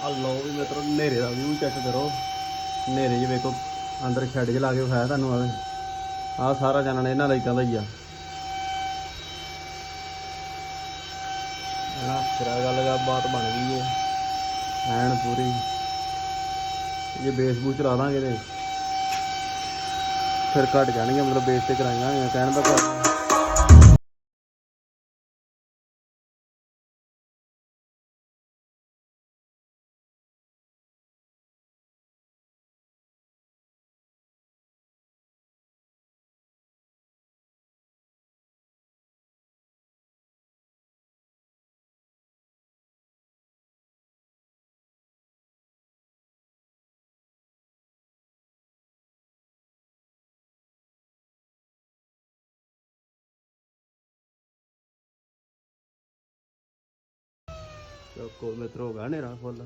ਆ ਲਓ ਵੀ ਮਿੱਤਰੋ ਹਨੇਰੇ ਦਾ ਵਿਊ ਚੈੱਕ ਕਰੋ। ਹਨੇਰੇ 'ਚ ਵੇਖੋ ਅੰਦਰ ਸ਼ੈੱਡ 'ਚ ਲਾ ਕੇ ਵਿਖਾਇਆ ਤੁਹਾਨੂੰ। ਆਹ ਸਾਰਾ ਚਾਨਣ ਇਹਨਾਂ ਦਾ ਇੱਦਾਂ ਦਾ ਹੀ ਆ ਨਾ। ਫਿਰ ਗੱਲਬਾਤ ਬਣ ਗਈ ਹੈ ਐਨ ਪੂਰੀ। ਜੇ ਬੇਸ ਬੂਸ ਚਲਾ ਦਾਂਗੇ ਤੇ ਫਿਰ ਘੱਟ ਜਾਣਗੇ, ਮਤਲਬ ਬੇਸ ਤੇ ਕਰਾਈਆਂ ਕਹਿਣ ਦਾ ਭਾਵ। ਚਲੋ ਮਿੱਤਰ ਹੋ ਗਿਆ ਹਨੇਰਾ ਫੁੱਲ।